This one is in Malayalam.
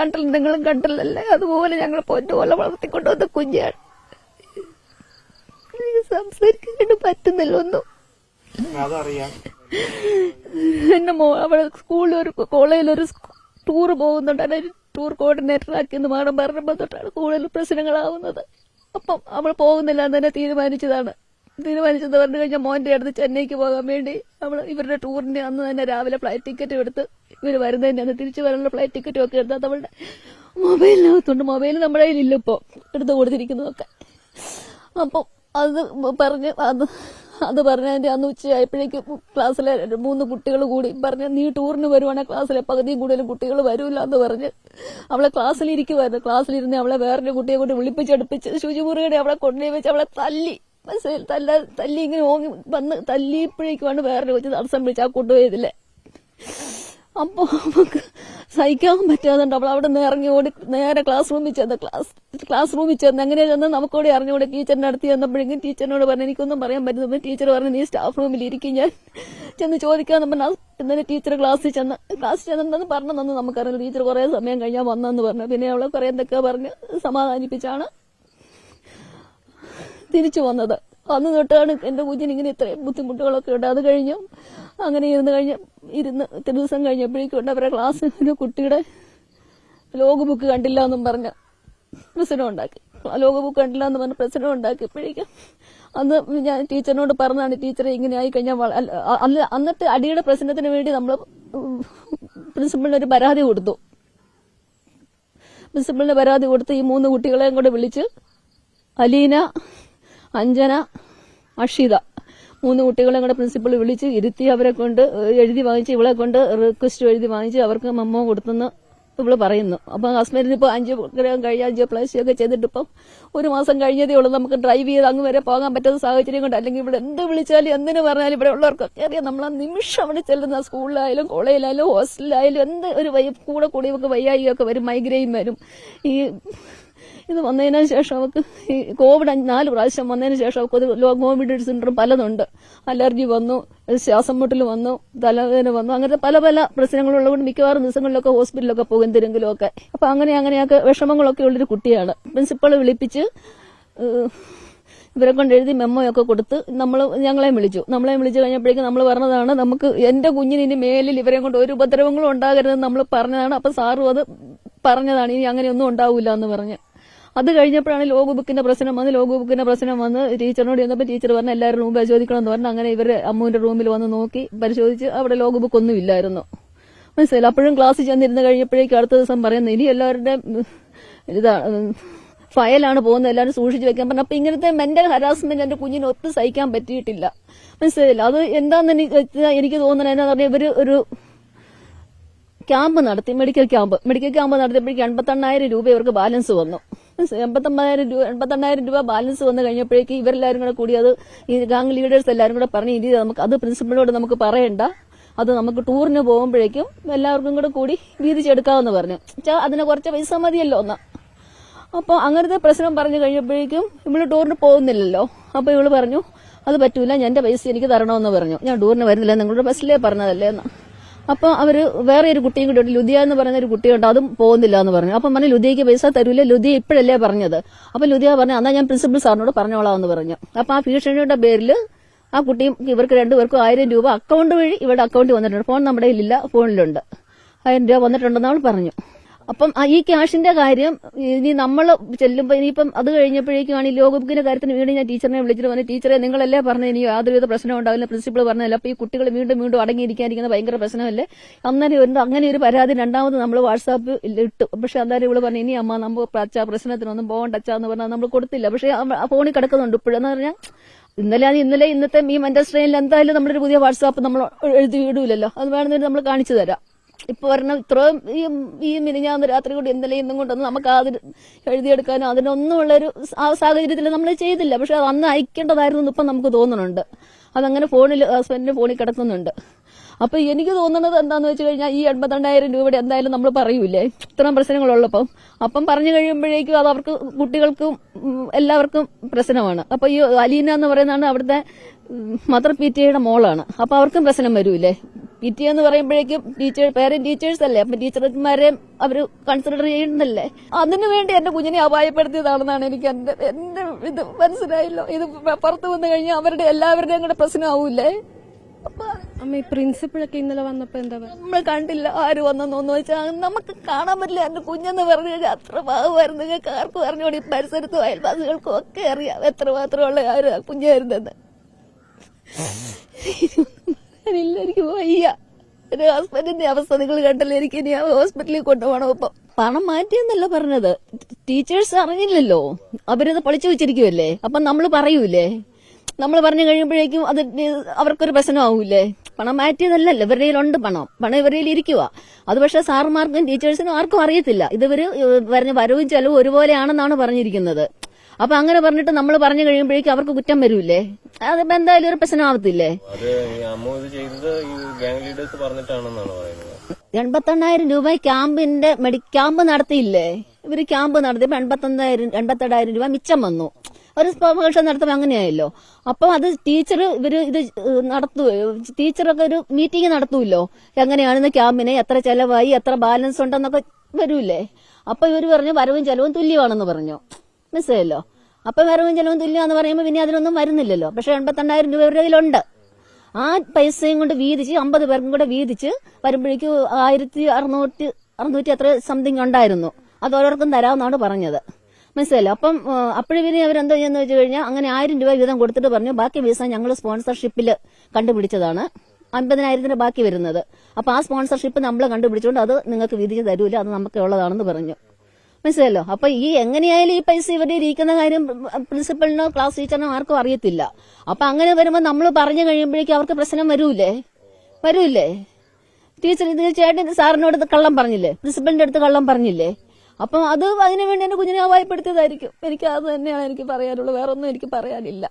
കണ്ടില്ല, നിങ്ങളും കണ്ടില്ലല്ലേ, അതുപോലെ ഞങ്ങൾ പൊന്നുപോലെ വളർത്തിക്കൊണ്ടുവന്ന കുഞ്ഞാണ്. സംസാരിക്കാനായിട്ട് പറ്റുന്നില്ല ഒന്നും. എന്റെ അവിടെ സ്കൂളിൽ കോളേജിലൊരു ടൂർ പോകുന്നുണ്ട്, അതിന് ടൂർ കോർഡിനേറ്റർ ആക്കിയെന്ന് മാഡം പറഞ്ഞപ്പോൾ തൊട്ടാണ് കൂടുതൽ പ്രശ്നങ്ങളാവുന്നത്. അപ്പം അവൾ പോകുന്നില്ല എന്ന് തന്നെ തീരുമാനിച്ചത് പറഞ്ഞു കഴിഞ്ഞാൽ മോന്റെ അടുത്ത് ചെന്നൈക്ക് പോകാൻ വേണ്ടി ഇവരുടെ ടൂറിന്റെ അന്ന് തന്നെ രാവിലെ ഫ്ലൈറ്റ് ടിക്കറ്റും എടുത്ത് ഇവർ വരുന്നതിന്റെ അന്ന് തിരിച്ചു വരാനുള്ള ഫ്ലൈറ്റ് ടിക്കറ്റും ഒക്കെ എടുത്താൽ അവളുടെ മൊബൈലിനകത്തുണ്ട്. മൊബൈൽ നമ്മുടെ കയ്യിലില്ല ഇപ്പോൾ, എടുത്ത് കൊടുത്തിരിക്കുന്നതൊക്കെ. അപ്പം അത് പറഞ്ഞതിന്റെ അന്ന് ഉച്ചയായപ്പോഴേക്കും ക്ലാസ്സിലെ 3 കുട്ടികൾ കൂടി പറഞ്ഞ്, നീ ടൂറിന് വരുവാണെങ്കിൽ ക്ലാസ്സിലെ പകുതിയും കൂടുതലും കുട്ടികൾ വരൂല എന്ന് പറഞ്ഞ് അവളെ ക്ലാസ്സിലിരിക്കുമായിരുന്നു. ക്ലാസ്സിലിരുന്ന് അവളെ വേറൊരു കുട്ടിയെ കൊണ്ട് വിളിപ്പിച്ചടുപ്പിച്ച് ശുചിമുറിയുടെ അവളെ കൊണ്ടുപോയി വെച്ച് അവളെ തല്ലി ഇങ്ങനെ ഓങ്ങി വന്ന് തല്ലിയപ്പോഴേക്കുമാണ് വേറൊരു കൊച്ചു തടസ്സം പിടിച്ച് ആ കൊണ്ടുപോയതില്ലേ. അപ്പോൾ നമുക്ക് സഹിക്കാൻ പറ്റാതുണ്ട്. അവൾ അവിടെ നിന്ന് ഇറങ്ങി ഓടി നേരെ ക്ലാസ് റൂമിൽ ചെന്ന് എങ്ങനെയാ ചെന്ന് നമുക്കോടെ അറിഞ്ഞുകൂടെ ടീച്ചറിന്റെ അടുത്ത് ചെന്നപ്പോഴേക്കും ടീച്ചറിനോട് പറഞ്ഞു, എനിക്കൊന്നും പറയാൻ പറ്റുന്നു. ടീച്ചർ പറഞ്ഞു, നീ സ്റ്റാഫ് റൂമിൽ ഇരിക്കും, ഞാൻ ചെന്ന് ചോദിക്കാന്ന് പറഞ്ഞാൽ ഇന്നലെ ടീച്ചർ ക്ലാസ്സിൽ ചെന്നെന്ന് പറഞ്ഞതെന്ന് നമുക്കറിയില്ല. ടീച്ചർ കുറെ സമയം കഴിഞ്ഞാൽ വന്നെന്ന് പറഞ്ഞു. പിന്നെ അവളെ കുറെ എന്തൊക്കെയാ പറഞ്ഞ് സമാധാനിപ്പിച്ചാണ് തിരിച്ചു വന്നത്. അന്ന് തൊട്ടാണ് എന്റെ കുഞ്ഞിന് ഇങ്ങനെ ഇത്രയും ബുദ്ധിമുട്ടുകളൊക്കെ ഉണ്ട്. അത് കഴിഞ്ഞു അങ്ങനെ ഇരുന്ന് ഇത്ര ദിവസം കഴിഞ്ഞപ്പോഴേക്കും അവരുടെ ക്ലാസ്സിൽ ഒരു കുട്ടിയുടെ ലോഗ് ബുക്ക് കണ്ടില്ല എന്നും പറഞ്ഞ് പ്രശ്നം ഉണ്ടാക്കി. ലോഗ് ബുക്ക് കണ്ടില്ല എന്ന് പറഞ്ഞ് പ്രശ്നം ഉണ്ടാക്കിയപ്പോഴേക്കും അന്ന് ഞാൻ ടീച്ചറിനോട് പറഞ്ഞതാണ്, ടീച്ചറെ ഇങ്ങനെ ആയി കഴിഞ്ഞാൽ അന്നത്തെ അടിയുടെ പ്രശ്നത്തിന് വേണ്ടി നമ്മൾ പ്രിൻസിപ്പളിന് ഒരു പരാതി കൊടുത്തു. പ്രിൻസിപ്പളിന് പരാതി കൊടുത്ത് ഈ 3 കുട്ടികളെയും കൂടെ വിളിച്ച് അലീന, അഞ്ജന, അഷിത 3 കുട്ടികളെ കൂടെ പ്രിൻസിപ്പൾ വിളിച്ച് ഇരുത്തി അവരെ കൊണ്ട് എഴുതി വാങ്ങിച്ച് ഇവളെ കൊണ്ട് റിക്വസ്റ്റ് എഴുതി വാങ്ങിച്ച് അവർക്ക് മെമ്മോ കൊടുത്തെന്ന് ഇവള് പറയുന്നു. അപ്പൊ ഹസ്ബൻഡിന് ഇപ്പൊ 5 ഗ്രാം കഴിഞ്ഞ 5+ ഒക്കെ ചെയ്തിട്ട് ഇപ്പം 1 മാസം കഴിഞ്ഞതേ ഉള്ളൂ. നമുക്ക് ഡ്രൈവ് ചെയ്ത് അങ്ങ് വരെ പോകാൻ പറ്റാത്ത സാഹചര്യം കൊണ്ട്, അല്ലെങ്കിൽ ഇവിടെ എന്ത് വിളിച്ചാലും എന്തിനു പറഞ്ഞാലും ഇവിടെ ഉള്ളവർക്കൊക്കെ അറിയാം നമ്മൾ ആ നിമിഷം അവിടെ ചെല്ലുന്ന സ്കൂളിലായാലും കോളേജിലായാലും ഹോസ്റ്റലിലായാലും എന്ത് ഒരു കൂടെ ഇവർക്ക് വയ്യായികയൊക്കെ വരും, മൈഗ്രെയിൻ വരും. ഇത് വന്നതിന് ശേഷം അവർക്ക് ഈ കോവിഡ് 4 പ്രാവശ്യം വന്നതിന് ശേഷം അവർക്ക് കോവിഡ് സിൻഡ്രോം പലതുണ്ട്. അലർജി വന്നു, ശ്വാസം മുട്ടൽ വന്നു, തലവേദന വന്നു, അങ്ങനത്തെ പല പ്രശ്നങ്ങളുള്ളതുകൊണ്ട് മിക്കവാറും ദിവസങ്ങളിലൊക്കെ ഹോസ്പിറ്റലിലൊക്കെ പോകും എന്തെങ്കിലും ഒക്കെ. അപ്പൊ അങ്ങനെയൊക്കെ വിഷമങ്ങളൊക്കെ ഉള്ളൊരു കുട്ടിയാണ്. പ്രിൻസിപ്പൾ വിളിപ്പിച്ച് ഇവരെ കൊണ്ട് എഴുതി മെമ്മോയൊക്കെ കൊടുത്ത് ഞങ്ങളെയും വിളിച്ചു കഴിഞ്ഞപ്പോഴേക്കും നമ്മൾ പറഞ്ഞതാണ്, നമുക്ക് എന്റെ കുഞ്ഞിന് ഇനി മേലിൽ ഇവരെ കൊണ്ട് ഒരു ഉപദ്രവങ്ങളും ഉണ്ടാകരുതെന്ന് നമ്മൾ പറഞ്ഞതാണ്. അപ്പൊ സാറും അത് പറഞ്ഞതാണ്, ഇനി അങ്ങനെയൊന്നും ഉണ്ടാവില്ല എന്ന് പറഞ്ഞ്. അത് കഴിഞ്ഞപ്പോഴാണ് ലോഗ് ബുക്കിന്റെ പ്രശ്നം വന്ന് ടീച്ചറിനോട് ചെന്നപ്പോൾ ടീച്ചർ പറഞ്ഞ എല്ലാവരും റൂം പരിശോധിക്കണം എന്ന് പറഞ്ഞു. അങ്ങനെ ഇവര് അമ്മുവിന്റെ റൂമിൽ വന്ന് നോക്കി പരിശോധിച്ച് അവിടെ ലോഗ് ബുക്ക് ഒന്നും ഇല്ലായിരുന്നു. മനസ്സിലായില്ല. അപ്പോഴും ക്ലാസ്സിൽ ചെന്നിരുന്ന് കഴിഞ്ഞപ്പോഴേക്കും അടുത്ത ദിവസം പറയുന്നത്, ഇനി എല്ലാവരുടെയും ഫയലാണ് പോകുന്നത്, എല്ലാവരും സൂക്ഷിച്ച് വെക്കാൻ പറഞ്ഞു. അപ്പൊ ഇങ്ങനത്തെ മെന്റൽ ഹരാസ്മെന്റ് എന്റെ കുഞ്ഞിന് ഒട്ടും സഹിക്കാൻ പറ്റിയിട്ടില്ല. മനസ്സിലായില്ല. അത് എന്താന്ന് എനിക്ക് തോന്നുന്നത് എന്താ പറഞ്ഞാൽ, ഇവര് ഒരു ക്യാമ്പ് നടത്തി, മെഡിക്കൽ ക്യാമ്പ് നടത്തിയപ്പോഴേക്കും 88,000 രൂപ ഇവർക്ക് ബാലൻസ് വന്നു. 88,000 രൂപ ബാലൻസ് വന്നു കഴിഞ്ഞപ്പോഴേക്കും ഇവരെല്ലാവരും കൂടെ കൂടി അത് ഈ ഗാങ് ലീഡേഴ്സ് എല്ലാവരും കൂടെ പറഞ്ഞു, ഇനി നമുക്ക് അത് പ്രിൻസിപ്പളിനോട് നമുക്ക് പറയണ്ട, അത് നമുക്ക് ടൂറിന് പോകുമ്പോഴേക്കും എല്ലാവർക്കും കൂടെ കൂടി വീതിച്ചെടുക്കാമെന്ന് പറഞ്ഞു. അതിന് കുറച്ച് പൈസ മതിയല്ലോ ഒന്ന്. അപ്പൊ അങ്ങനത്തെ പ്രശ്നം പറഞ്ഞു കഴിഞ്ഞപ്പോഴേക്കും ഇവള് ടൂറിന് പോകുന്നില്ലല്ലോ. അപ്പൊ ഇവള് പറഞ്ഞു, അത് പറ്റൂല, എന്റെ പൈസ എനിക്ക് തരണമെന്ന് പറഞ്ഞു. ഞാൻ ടൂറിന് വരുന്നില്ല, നിങ്ങളുടെ ബസ്സിലേ പറഞ്ഞതല്ലേ എന്ന്. അപ്പൊ അവര് വേറെ ഒരു കുട്ടിയും കൂടി ഉണ്ട്, ലുധിയ എന്ന് പറയുന്ന ഒരു കുട്ടിയുണ്ട്, അതും പോകുന്നില്ല എന്ന് പറഞ്ഞു. അപ്പൊ പറഞ്ഞു, ലുധിയക്ക് പൈസ തരൂല, ലുധിയ ഇപ്പോഴല്ലേ പറഞ്ഞത്. അപ്പൊ ലുധിയ പറഞ്ഞു, എന്നാ ഞാൻ പ്രിൻസിപ്പൽ സാറിനോട് പറഞ്ഞോളാം എന്ന് പറഞ്ഞു. അപ്പൊ ആ ഭീഷണിയുടെ പേരിൽ ആ കുട്ടിയും ഇവർക്ക് 2 പേർക്കും 1000 രൂപ അക്കൗണ്ട് വഴി ഇവരുടെ അക്കൗണ്ടിൽ വന്നിട്ടുണ്ട്. ഫോൺ നമ്മുടെ കയ്യിലില്ല, ഫോണിലുണ്ട്. 1000 രൂപ വന്നിട്ടുണ്ടെന്ന് അവൾ പറഞ്ഞു. അപ്പം ഈ ക്യാഷിന്റെ കാര്യം ഇനി നമ്മൾ ചെല്ലുമ്പോൾ ഇനിയിപ്പം അത് കഴിഞ്ഞപ്പോഴേക്കുമാണ് ഈ ലോഗ് ബുക്കിന്റെ കാര്യത്തിന് വീണ്ടും ഞാൻ ടീച്ചറിനെ വിളിച്ചിട്ട് പറഞ്ഞു, ടീച്ചറെ നിങ്ങളല്ലേ പറഞ്ഞത് ഇനി യാതൊരുവിധ പ്രശ്നം ഉണ്ടാവില്ല, പ്രിൻസിപ്പൾ പറഞ്ഞതല്ല. അപ്പൊ ഈ കുട്ടികൾ വീണ്ടും അടങ്ങിയിരിക്കാതിരിക്കുന്ന ഭയങ്കര പ്രശ്നമല്ലേ. അങ്ങനെ ഒരു പരാതി രണ്ടാമത് നമ്മൾ വാട്സാപ്പ് ഇട്ടു. പക്ഷെ അന്നേരം ഇവള് പറഞ്ഞു, ഇനി അമ്മ നമ്മൾ പ്രശ്നത്തിനൊന്നും പോകണ്ടച്ചാന്ന് പറഞ്ഞാൽ നമ്മൾ കൊടുത്തില്ല. പക്ഷെ ഫോണിൽ കിടക്കുന്നുണ്ട് ഇപ്പോഴെന്ന് പറഞ്ഞാൽ ഇന്നത്തെ ഈ മെന്റൽ സ്ട്രെയിനിൽ എന്തായാലും നമ്മളൊരു പുതിയ വാട്സാപ്പ് നമ്മൾ എഴുതി വിടൂലല്ലോ, അത് വേണമെന്ന് നമ്മൾ കാണിച്ചു തരാം. ഇപ്പൊ പറഞ്ഞ ഇത്രയും ഈ മിനിഞ്ഞാന്ന് രാത്രി കൊണ്ട് ഇന്നലെ ഇന്നും കൊണ്ടൊന്നും നമുക്ക് അതിന് എഴുതിയെടുക്കാനോ അതിനൊന്നും ഉള്ളൊരു ആ സാഹചര്യത്തിൽ നമ്മൾ ചെയ്തില്ല. പക്ഷെ അത് അന്ന് അയക്കേണ്ടതായിരുന്നു ഇപ്പം നമുക്ക് തോന്നുന്നുണ്ട്. അതങ്ങനെ ഹസ്ബൻഡിന്റെ ഫോണിൽ കിടക്കുന്നുണ്ട്. അപ്പൊ എനിക്ക് തോന്നുന്നത് എന്താന്ന് വെച്ച് കഴിഞ്ഞാൽ ഈ 82,000 രൂപയുടെ എന്തായാലും നമ്മൾ പറയൂലേ ഇത്രയും പ്രശ്നങ്ങളുള്ളപ്പം അപ്പം പറഞ്ഞു കഴിയുമ്പോഴേക്കും അത് അവർക്ക് കുട്ടികൾക്കും എല്ലാവർക്കും പ്രശ്നമാണ്. അപ്പൊ ഈ അലീന എന്ന് പറയുന്നതാണ് അവിടുത്തെ മദർ PTA മോളാണ്. അപ്പൊ അവർക്കും പ്രശ്നം വരൂലേ. PTA എന്ന് പറയുമ്പോഴേക്കും പേരന്റ് ടീച്ചേഴ്സ് അല്ലേ, അപ്പൊ ടീച്ചർമാരെ അവര് കൺസിഡർ ചെയ്യുന്നല്ലേ. അതിനുവേണ്ടി എന്റെ കുഞ്ഞിനെ അപായപ്പെടുത്തിയതാണെന്നാണ് എനിക്ക് എന്റെ ഇത് മനസ്സിലായല്ലോ. ഇത് പുറത്തു വന്നു കഴിഞ്ഞാൽ അവരുടെ എല്ലാവരുടെയും കൂടെ പ്രശ്നമാവൂലേ. അമ്മ ഈ പ്രിൻസിപ്പളൊക്കെ ഇന്നലെ വന്നപ്പോ എന്താ നമ്മൾ കണ്ടില്ല ആര് വന്നെന്നോന്ന് വെച്ചാൽ നമുക്ക് കാണാൻ പറ്റില്ല. എന്റെ കുഞ്ഞെന്ന് പറഞ്ഞു കഴിഞ്ഞാൽ അത്ര ഭാഗമായിരുന്നു. നിങ്ങൾക്ക് ആർക്കും പറഞ്ഞോടി, പരിസരത്തും അയൽവാസികൾക്കും ഒക്കെ അറിയാം എത്രമാത്രമുള്ള ആ കുഞ്ഞായിരുന്നെന്ന്. എനിക്ക് വയ്യ. എന്റെ ഹസ്ബൻഡിന്റെ അവസ്ഥ നിങ്ങൾ കണ്ടല്ലോ. എനിക്ക് ഇനി ഹോസ്പിറ്റലിൽ കൊണ്ടുപോകണം. ഇപ്പൊ പണം മാറ്റിയെന്നല്ല പറഞ്ഞത്, ടീച്ചേഴ്സ് അറിഞ്ഞില്ലല്ലോ, അവരത് പൊളിച്ചു വെച്ചിരിക്കുമല്ലേ. അപ്പൊ നമ്മൾ പറയൂലേ, നമ്മൾ പറഞ്ഞു കഴിയുമ്പോഴേക്കും അത് അവർക്കൊരു പ്രശ്നമാവൂലേ. പണം മാറ്റിയതല്ലല്ലോ, ഇവരുടെ കയ്യിലുണ്ട് പണം ഇവരുടെ കയ്യിൽ ഇരിക്കുക. അത് പക്ഷെ സാറുമാർക്കും ടീച്ചേഴ്സിനും ആർക്കും അറിയത്തില്ല. ഇവര് വരവും ചെലവും ഒരുപോലെയാണെന്നാണ് പറഞ്ഞിരിക്കുന്നത്. അപ്പൊ അങ്ങനെ പറഞ്ഞിട്ട് നമ്മൾ പറഞ്ഞു കഴിയുമ്പോഴേക്കും അവർക്ക് കുറ്റം വരൂലേ. അതിപ്പോ എന്തായാലും ഒരു പ്രശ്നമാവത്തില്ലേ. 88,000 രൂപ ക്യാമ്പ് നടത്തിയില്ലേ ഇവര്. ക്യാമ്പ് നടത്തിയപ്പോ 88,000 രൂപ മിച്ചം വന്നു. ഒരു സ്പോർട്സ് നടത്തുമ്പോൾ അങ്ങനെയായല്ലോ. അപ്പൊ അത് ഇവര് ഇത് ടീച്ചറൊക്കെ ഒരു മീറ്റിംഗ് നടത്തൂല്ലോ, എങ്ങനെയാണെന്ന് ക്യാമ്പിന് എത്ര ചെലവായി എത്ര ബാലൻസ് ഉണ്ടെന്നൊക്കെ വരൂലേ. അപ്പൊ ഇവര് പറഞ്ഞു വരവും ചെലവും തുല്യമാണെന്ന് പറഞ്ഞു. മനസ്സിലായല്ലോ. അപ്പൊ വരവും ചെലവും തുല്യമാണെന്ന് പറയുമ്പോൾ പിന്നെ അതിനൊന്നും വരുന്നില്ലല്ലോ. പക്ഷെ 82,000 രൂപ ഇവരുടെ കയ്യിലുണ്ട്. ആ പൈസയും കൊണ്ട് വീതിച്ച് 50 പേർക്കും കൂടെ വീതിച്ച് വരുമ്പോഴേക്കും 1,600 എത്ര സംതിങ് ഉണ്ടായിരുന്നു. അത് ഓരോർക്കും തരാമെന്നാണ് പറഞ്ഞത്. മനസ്സിലല്ലോ. അപ്പം അപ്പോഴിവര് അവരെന്തോ ചെയ്യുന്ന വെച്ച് കഴിഞ്ഞാൽ അങ്ങനെ 1000 രൂപ വീതം കൊടുത്തിട്ട് പറഞ്ഞു ബാക്കി പൈസ ഞങ്ങൾ സ്പോൺസർഷിപ്പിൽ കണ്ടുപിടിച്ചതാണ്, 50,000 ബാക്കി വരുന്നത്. അപ്പൊ ആ സ്പോൺസർഷിപ്പ് നമ്മൾ കണ്ടുപിടിച്ചുകൊണ്ട് അത് നിങ്ങൾക്ക് വീതിച്ച് തരൂല, അത് നമുക്ക് ഉള്ളതാണെന്ന് പറഞ്ഞു. മനസ്സിലല്ലോ. അപ്പൊ ഈ എങ്ങനെയായാലും ഈ പൈസ ഇവരുടെ ഇരിക്കുന്ന കാര്യം പ്രിൻസിപ്പലിനോ ക്ലാസ് ടീച്ചറിനോ ആർക്കും അറിയത്തില്ല. അപ്പൊ അങ്ങനെ വരുമ്പോൾ നമ്മൾ പറഞ്ഞു കഴിയുമ്പോഴേക്കും അവർക്ക് പ്രശ്നം വരൂലേ. ടീച്ചർ തീർച്ചയായിട്ടും സാറിനോട് കള്ളം പറഞ്ഞില്ലേ, പ്രിൻസിപ്പലിന്റെ അടുത്ത് കള്ളം പറഞ്ഞില്ലേ. അപ്പം അത് അതിനുവേണ്ടി എന്റെ കുഞ്ഞിനെ അപായപ്പെടുത്തിയതായിരിക്കും. എനിക്ക് അത് തന്നെയാണ് എനിക്ക് പറയാനുള്ളത്, വേറൊന്നും എനിക്ക് പറയാനില്ല.